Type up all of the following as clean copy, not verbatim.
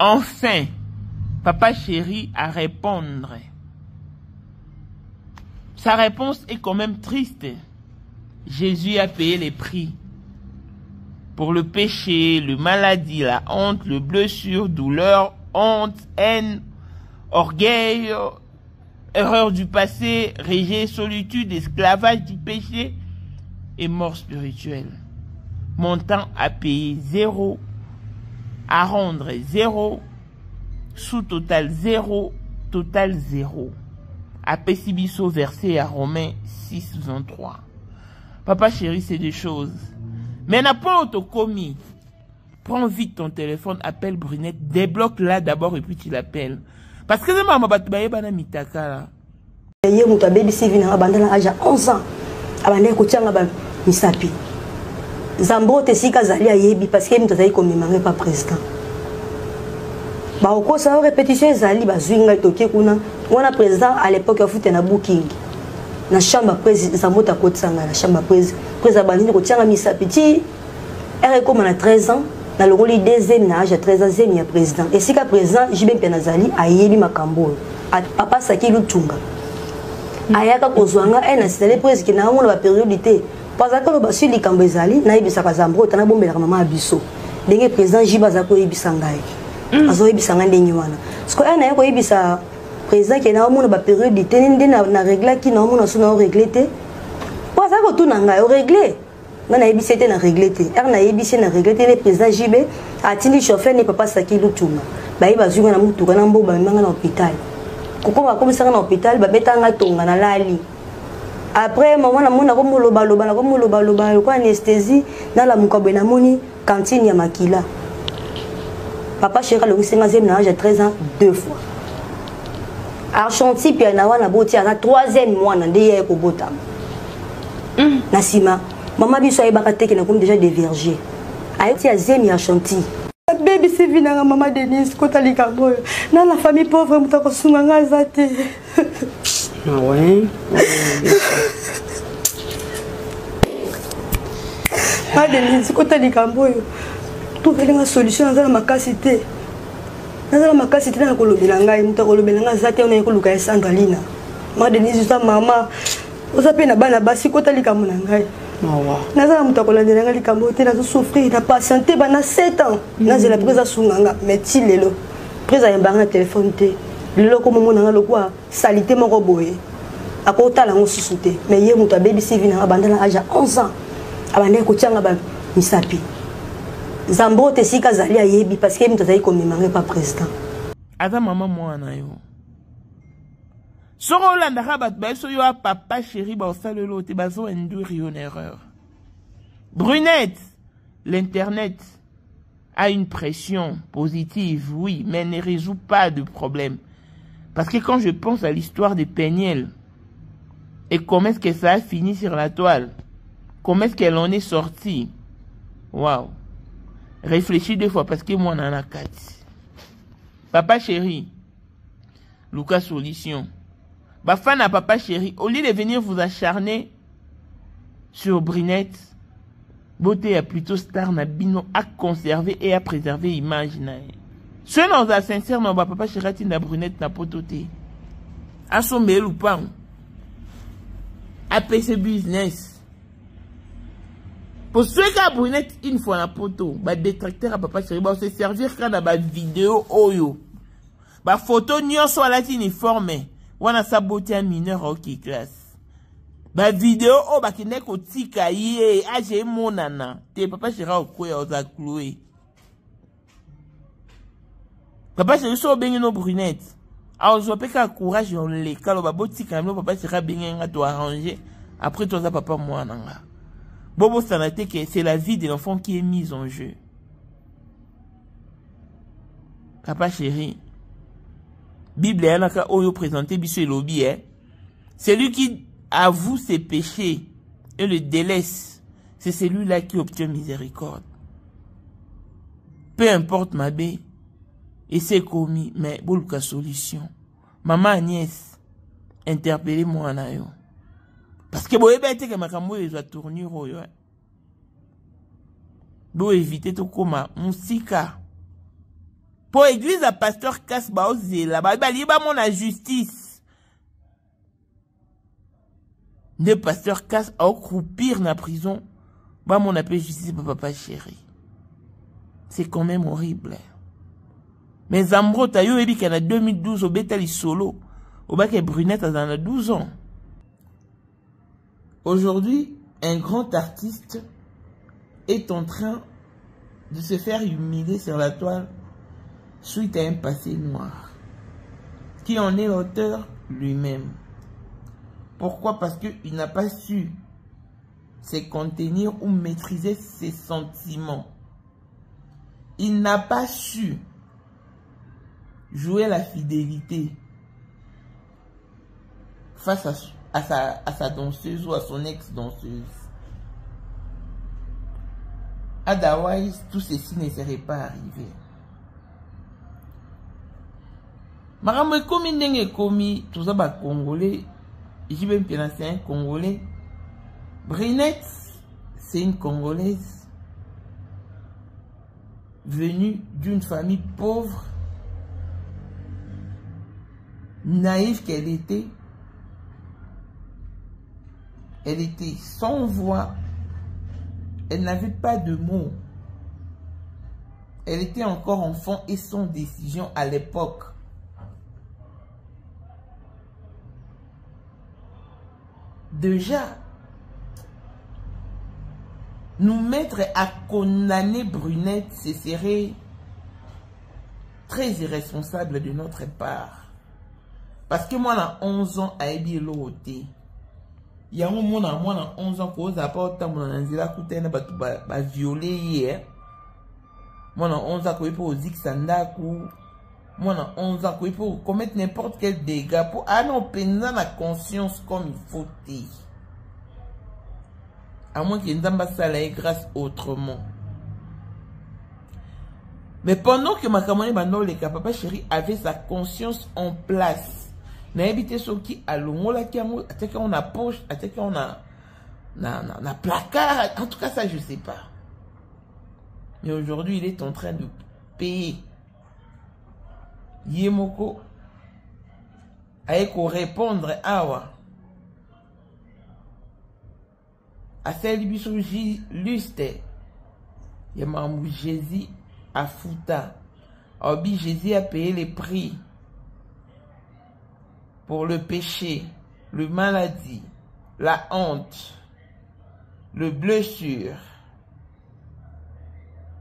enfin Papa Chéri à répondre. Sa réponse est quand même triste. Jésus a payé les prix pour le péché, le maladie, la honte, le blessure, douleur, honte, haine, orgueil, erreur du passé, rejet, solitude, esclavage du péché et mort spirituelle. Montant à payer 0, à rendre 0, sous-total 0, total 0. À Pessibiso versé à Romains 6, 23. Papa Chéri, c'est des choses. Mais n'a pas autocommis. Prends vite ton téléphone, appelle Brunette, débloque-la d'abord et puis tu l'appelles. Parce que c'est maman batbaye bana mitaka là. Hier muta baby Sylvie na bandana âge 11 ans. Abandé ko tianga ba misapi. Zambo te sika zali ayebi parce que muta zali komemanga pas président. Ba oko sa répétition zali ba zwinga toke kuna. Wana président à l'époque ya foot na booking. Na chambre président Zambo ta kotsanga na chambre président bandini ko tianga misapi ti. Elle comme à 13 ans. Dans le rôle deuxième âge à 13 ans il y a président et si ka président Jibin Penazali ayebi makambo papa saki lutunga ayaka kozwanga ena c'est presque na mona ba périodité parce que ba suli kambezali na yebisa ka Zambo tana bombela mama abiso ndenge président Jiba za ko yebisa ngai azo yebisa ngande nywana parce que ena yako yebisa président ke na mona ba périodité ndenge na régler ki na mona sona régler te parce que tout na ngai o régler na yebisete na réglé na yebisé na réglé le président JB atindi chauffeur ne papa saki lutunga bayi bazunga na mutuka na mboba manga na hôpital kokoma komisanga na hôpital ba betanga tonga na lali après maman na mona ko moloba loba na ko moloba loba ko anesthésie na la mukabwe na moni cantine ya makila papa Chéri le 5e âge à 13 ans 2 fois Argentine puis na wana boti na 3e mois na ndeye ko botama na sima maman biso ayebaka te na comme déjà des vergers ayoti ya zemi ya chantilly baby Sylvie na maman Denise kota likambo na la famille pauvre mutako sunga ngaza te ah ouais ma Denise kota likambo to velinga solution na makasi te na kolobela ngai mutako lobela ngaza te na ekoluka ya Sandralina ma Denise sa mama osape na bana basi kota likambo na ngai nazala mutu akolandela ngai likambo te nazo souffrir na patiente bana 7 ans nazela prise asunganga mais ti lelo prise ayembanga na telefone te lelo komomona nga lokwa salite moko boye akotala ngo susu te mais ye mutu abebi Sylvie na abandana âge 11 ans abandaki kotianga ba misapi Zambo te sika zali ayebi parce que mutu azali komemanga pas président aza mama mwana yo Soro landaka bat baso yo Papa Chéri ba osalelo te bazo induire une erreur. Brunette, l'internet a une pression positive, oui, mais ne résout pas de problème. Parce que quand je pense à l'histoire de Peniel et comment est-ce que ça a fini sur la toile, comment est-ce qu'elle en est sortie, waouh. Réfléchis 2 fois parce que moi on en a 4. Papa Chéri, Lucas Solution. Bafan à Papa Chéri, au lieu de venir vous acharner sur Brunette, beauté a plutôt star na bino à conserver et à préserver l'image. Ce non a sincère non Papa Chéri na Brunette na pototé. A son bel ou pas. A PC business. Pour ceux qui a Brunette une fois na poto, ba détracteur à Papa Chéri, ba se servir quand na ba vidéo oyo. Ba photo nyonso ala uniforme. Wana saboté un mineur ok classe. Ba vidéo o ba kine ko tika ye age monana. Te Papa Chéri okoya oza cloué. Papa Chéri so bengi no Brunette. A ozo peka courage on le kalo ba botika no Papa Chéri bengi nga to arranger. Après toi ça papa moi nanga. Bobo sanate que c'est la vie de l'enfant qui est mise en jeu. Papa Chéri. Bible est là oyo présenté biso elobi celui qui avoue ses péchés et le délaisse, c'est celui-là qui obtient miséricorde. Peu importe ma bé, et c'est commis, mais boulka solution. Maman Agnès, interpellez-moi na yo. Parce que boye bête que makambo les a tournure yo. Bo éviter tout comme musika. Pour l'église à pasteur Kasba Ozela, baliba mon la justice. Le pasteur Kas a croupir na prison, bah mon appel justice papa chéri. C'est quand même horrible. Mais Zambro tayo ebi qu'en a 2012 au Betali solo, au bac et Brunette a 12 ans. Aujourd'hui, un grand artiste est en train de se faire humilier sur la toile suite à un passé noir. Qui en est l'auteur lui-même. Pourquoi? Parce qu'il n'a pas su se contenir ou maîtriser ses sentiments. Il n'a pas su jouer la fidélité face à sa danseuse ou à son ex-danseuse. Otherwise, tout ceci ne serait pas arrivé. Maramwe komi ndenge komi, tout ça congolais, j'y vais me c'est un congolais. Brunette, c'est une congolaise venue d'une famille pauvre, naïve qu'elle était. Elle était sans voix. Elle n'avait pas de mots. Elle était encore enfant et sans décision à l'époque. Déjà, nous mettre à condamner Brunette, ce serait très irresponsable de notre part. Parce que moi, à 11 ans, à Ebi Loté, il y a un moment, à 11 ans, qu'on a pas autant de violé hier. Moi, à 11 ans, qu'on peut dire que ça n'a moi, à 11 ans, qu'on peut commettre n'importe quel dégât pour peiner la conscience comme il faut. À moins qu'il n'y ait pas la grâce autrement. Mais pendant que Makamone Bandole, papa chéri, avait sa conscience en place, n'a habité ce qui a l'ongola qui a on a poche, on a placard, en tout cas ça je sais pas. Mais aujourd'hui il est en train de payer. Yemoko a répondre awa. À celle bisoji luste. Yamamou Jésus a fouta. Obi Jésus a payé les prix pour le péché, le maladie, la honte, le blessure,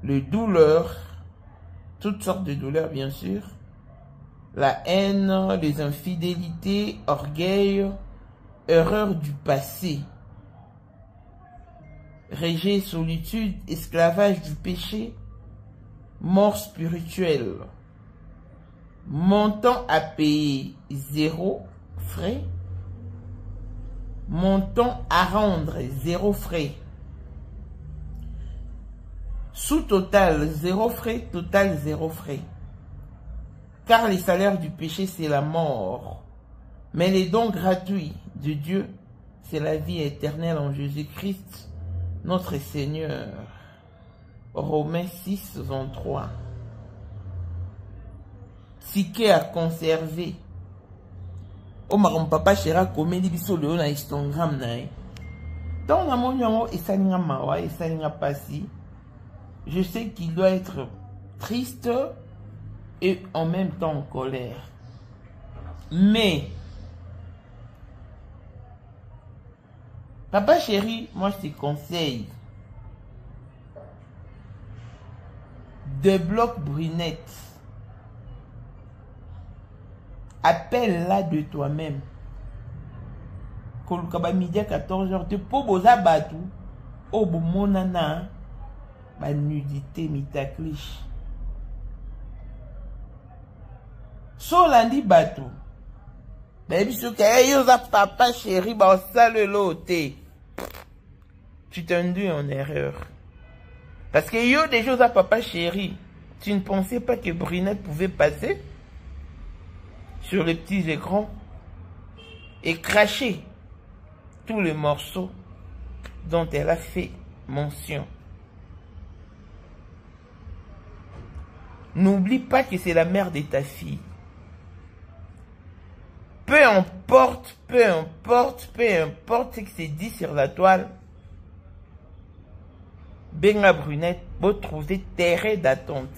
le douleur, toutes sortes de douleurs bien sûr, la haine, les infidélités, orgueil, erreur du passé, rejet, solitude, esclavage du péché, mort spirituelle. Montant à payer 0 frais. Montant à rendre 0 frais. Sous total 0 frais, total 0 frais. Car les salaires du péché c'est la mort. Mais les dons gratuits de Dieu c'est la vie éternelle en Jésus-Christ, notre Seigneur. Romains 6, 23. Ticket à conserver. Oh mon papa chéra comédie biso le na Instagram nae. Dans la monyo et salinga mawa et salinga passi. Je sais qu'il doit être triste et en même temps en colère. Mais papa chéri, moi je te conseille. Débloque Brunette. Appelle-la de toi-même. Kolukaba midi à 14h. Te poboza batu. Obo monana. Ba nudité mitaklish. Solandi batu. Baby souka yoza papa chéri ba sale loté. Tu t'induis en erreur. Parce que yo des choses à papa chéri. Tu ne pensais pas que Brunette pouvait passer sur les petits écrans et cracher tous les morceaux dont elle a fait mention. N'oublie pas que c'est la mère de ta fille. Peu importe ce qui se dit sur la toile, Benga Brunette peut trouver terrain d'attente.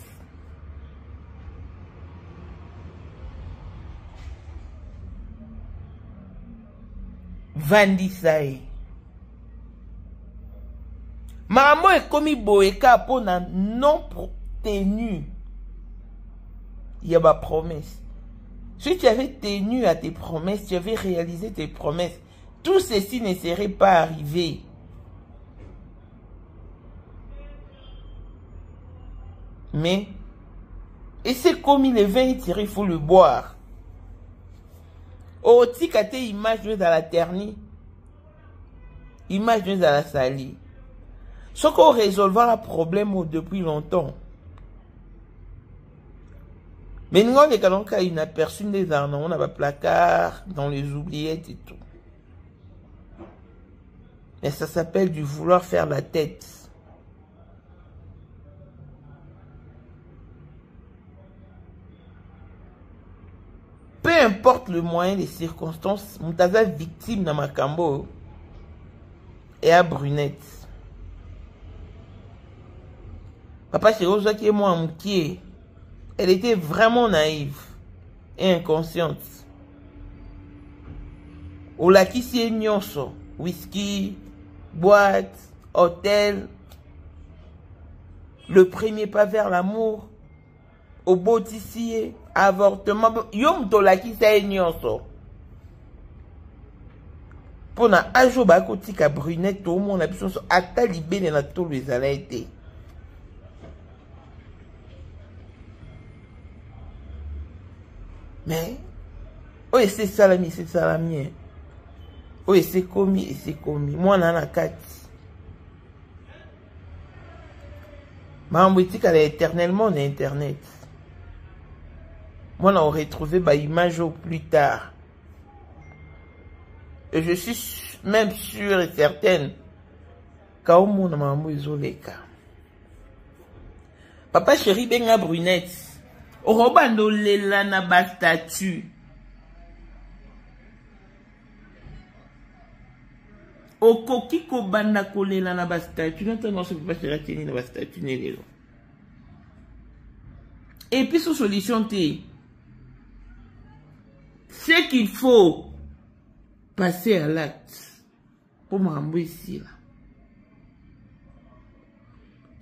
Vandisae. Maman est commis boeka pour na non tenu. Il y a ma promesse. Si tu avais tenu à tes promesses, tu avais réalisé tes promesses, tout ceci ne serait pas arrivé. Mais, et c'est comme il est vin tiré, il faut le boire. Oh, si tu image dans la ternie, image dans la salie. Ce qu'on résolvera le problème depuis longtemps. Mais nous, les canons, quand il n'a aperçu des armes, on a pas placard, dans les oubliettes et tout. Mais ça s'appelle du vouloir faire la tête. Peu importe le moyen, les circonstances, Moutaza victime dans Makambo et à Brunette. Papa Chéroza qui est moi en pied. Elle était vraiment naïve et inconsciente. Olaki si nyonso, whisky, boîte, hôtel, le premier pas vers l'amour, au botissier, avortement, yom tolaki si nyonso. Pona ajo bako tika Brunette, tout le monde a besoin de ata libé na tout les été. Mais, oui, c'est salami, c'est salami. Oui, c'est commis, et c'est commis. Moi, on en a 4. Ma boutique, elle est éternellement dans Internet. Moi, on a retrouvé ma image au plus tard. Et je suis même sûre et certaine qu'au monde, ma isolé. Papa chéri, Benga Brunette. Orobando lela na ba statue. Okoki ko banda ko lela na ba statue. Notamment ce papa chéri teni na ba statue nelelo. Et puis sous solution T. C'est qu'il faut passer à l'acte pour m'embrouiller ici là.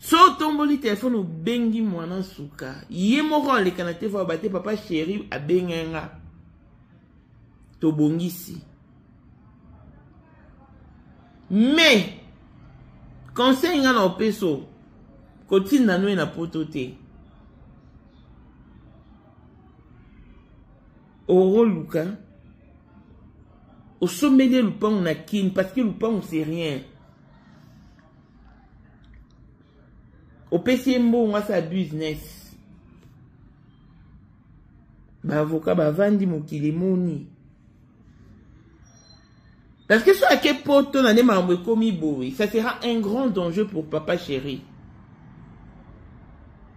So tomboli téléphone ou bengi mwana suka. Yé moko le kanate fa bate papa chéri a bengenga. To bongisi. Mais conseil nga na peso kotinda no na potote. Oro luka. Au sommet de lupang na kin parce que lupang c'est rien. Au PCMO, on a sa business. Bah, avocat, bah, vandi mokili moni. Parce que soit à quel point on a des membres commis boui, ça sera un grand danger pour papa chéri.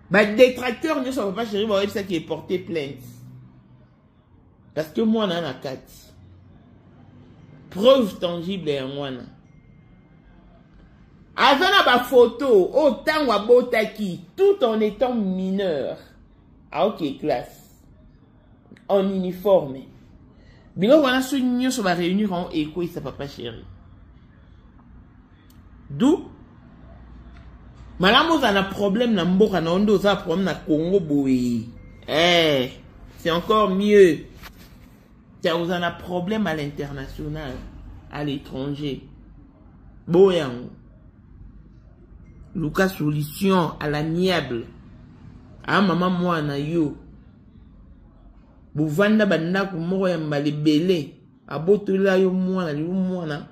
Bah, détracteur, ne soit papa chéri, bah, ça qui est porté plainte. Parce que moi, on en a 4. Preuve tangible et en moi. Avant la photo, autant ou botaki, tout en étant mineur. Ah ok, classe. En uniforme. Bilo wana su nyo so ba réunir en écho et sa papa chéri. D'où Malamo a un problème na mboka na ondo za problème na Congo boy. Eh, c'est encore mieux. Ça vous en a problème à l'international, à l'étranger. Boyang. Lucas solution à l'amiable. Ah maman moi na yo. Bouvanda banda kumoko ya malebele. Abotola yo mwana yo mwana.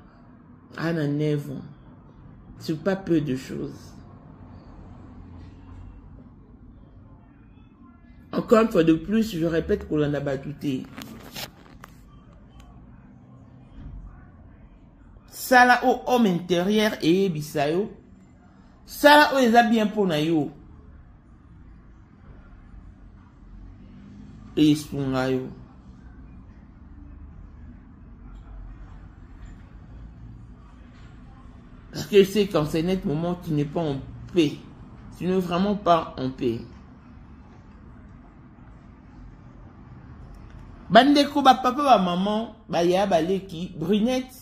Ana 9 ans. C'est pas peu de choses. Encore une fois de plus, je répète qu'on en a battuté. Ça là au homme intérieur et bisayo. Ça là, on les a bien pour naïo. et esungayo. Parce que je sais qu'en ce net moment, tu n'es pas en paix. Tu n'es vraiment pas en paix. Bandeko, papa, maman, ya baleki, Brunette,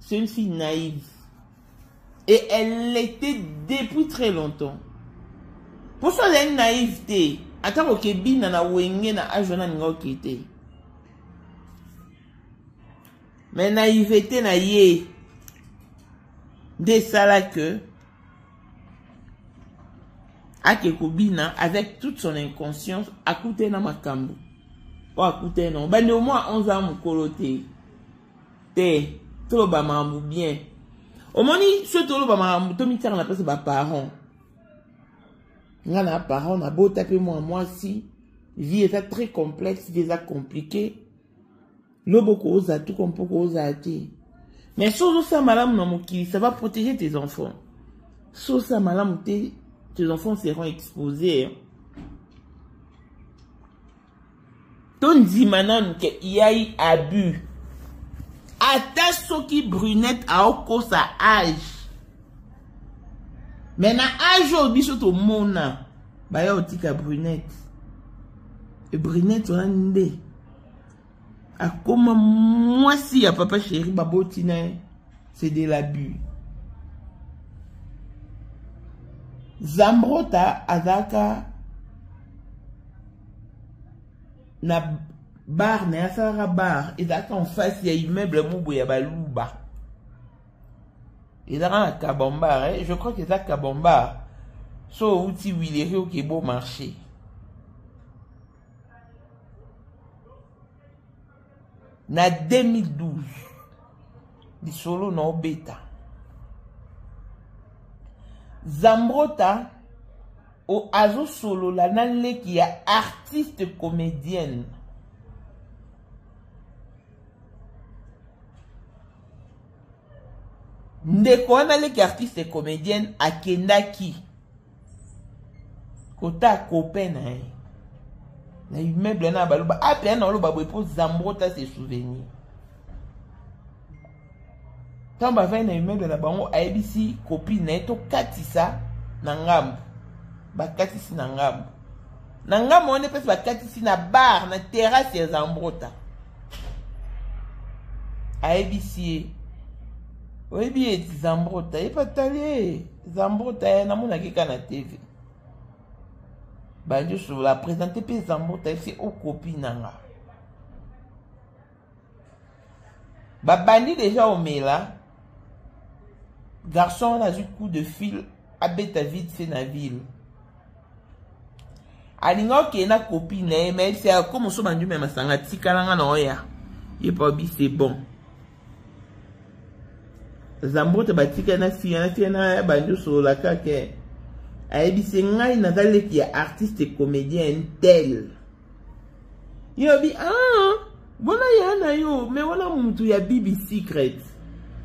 c'est une fille naïve. Et elle l'était depuis très longtemps. Pour ça, elle a une naïveté. Attends, ok, bin na wenge na ajona ngo kite. Mais naïveté na ye. Des ça que Akekobina, avec toute son inconscience, a coûté na makambo. Pas a coûté non. Ben au moins 11 ans mon coloté. Te, trop ba mambu bien. Au moins ce tolo ba mambu to mi tire na place ba parents. Ngana parents na beau taper moi si vie est très complexe, déjà compliqué. Loboko oza tout comme poko oza ati. Mais chose ça malam na mokili, ça va protéger tes enfants. Chose ça malam tes enfants seront exposés. Ton dit maintenant qu'il y a eu abus. Ata soki Brunette a oko sa âge. Mais na âge au biso to mona. Ba ya otika Brunette. Et Brunette on a ndé. A comment moi si à papa chéri babotine, c'est de l'abus. Zambrota azaka na bar na asara bar ezaka en face ya immeuble mubu ya baluba. Ezaka na Kabamba, je crois que c'est ça Kabamba. So outi Willery au beau marché. Na 2012 di solo na obeta Zambrota o azo solo la nanle qui est artiste comédienne ndeko nanle qui artiste comédienne akendaki kota copain na immeuble na baluba apia na loba boy pour Zambrota ses souvenirs tamba va na immeuble na bango ABC copine na to katisa na ngambu ba katisi na ngambu on pese ba katisi na bar na terrasse ya Zambrota ABC oyebi Zambrota e patali Zambrota na mona kika na TV. Bah, je la présenter puis Zambrota c'est au copine nanga. Bah bandi déjà au mela. Garçon a eu coup de fil à bête vite fait na ville. Alinga qui na copine mais c'est comme so bandu même sanga tikalanga na oya. Il pas bi c'est bon. Zambrota batika na fille na bandu so la kake. Ayebi ngai nazale qui est artiste et comédien tel. Yobi bona yana yo mais wana mutu ya Bibi Secret.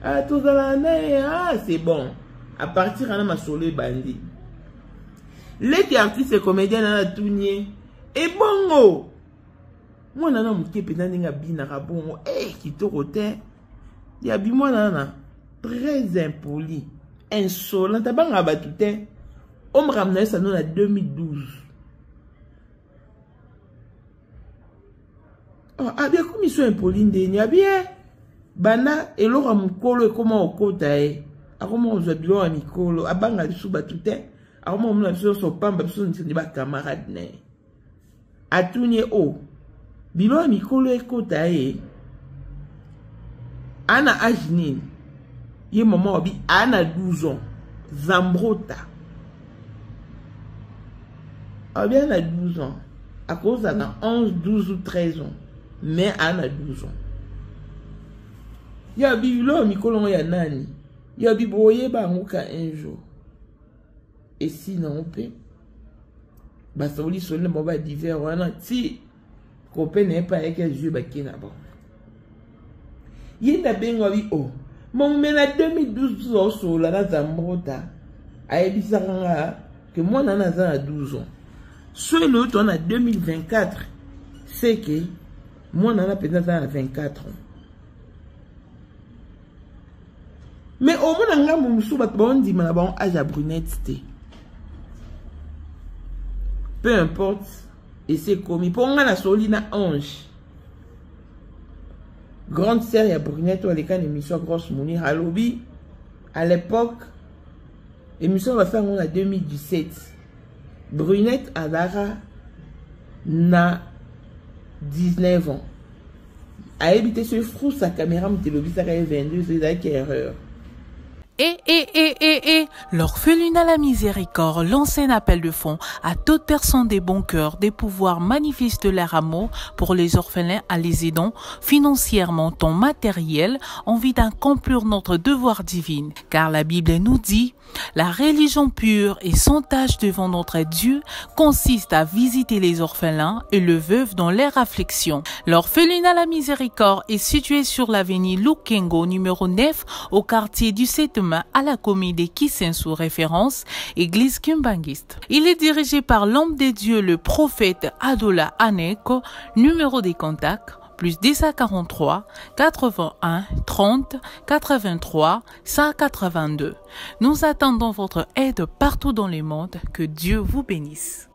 Ah tozala na c'est bon. À partir de ma solo bandi. Les qui artiste et comédien na tunye et bongo. Moi nana muke pena ninga bina rabongo kitoko te. Ya bi moi nana très impoli, insolent tabanga batute. On me ramenait ça nous en 2012. Ah bien comme ils sont impolis ndeni bien bana et l'ora mukolo et comment au kotae a comment on zabilo a mikolo abanga lisu batute a comment on a besoin so pamba besoin de ba camarade ne atunye o bilo a mikolo et kotae ana ajnin ye maman obi ana 12 ans Zambrota. Ah bien, elle a 12 ans. À cause elle a 11, 12 ou 13 ans. Mais elle a 12 ans. Il y a eu là, Mikolon ya nani. Il y a eu boye banguka un jour. Et sinon, on peut. Bah, ça vous dit, sonne le d'hiver. Si, copain n'est pas avec un jeu, bah, qui n'a pas. Il y a bien eu, oh. Mon mais en 2012, sur la Zambrota, a eu que moi, on a 12 ans. Soit l'autre, on a 2024. sait que moi, on a peut-être 24 ans. Mais au moins, on a âge à brunette. Peu importe, et c'est commis. Pour moi, la solina ange. Grande sœur, il y a brunette, ou les émission grosse mouni. À lobby, à l'époque, l'émission va faire en 2017. Brunette Adara na 19 ans. A évité ce frou sa caméra, mais lobby, ça a 22, c'est une erreur. L'orphelinat La Miséricorde lance un appel de fonds à toute personne des bons cœurs des pouvoirs manifester leur amour pour les orphelins à les aidant financièrement ou matériel en vue d'accomplir notre devoir divin. Car la Bible nous dit, la religion pure et sans tache devant notre Dieu consiste à visiter les orphelins et le veuve dans leur affliction. L'orphelinat La Miséricorde est situé sur l'avenue Lukengo numéro 9 au quartier du 7 à la commune de Kisensu, référence Église Kimbangiste. Il est dirigé par l'homme de Dieu, le prophète Adola Aneko, numéro des contacts, plus 1043 81 30 83 182. Nous attendons votre aide partout dans le monde. Que Dieu vous bénisse.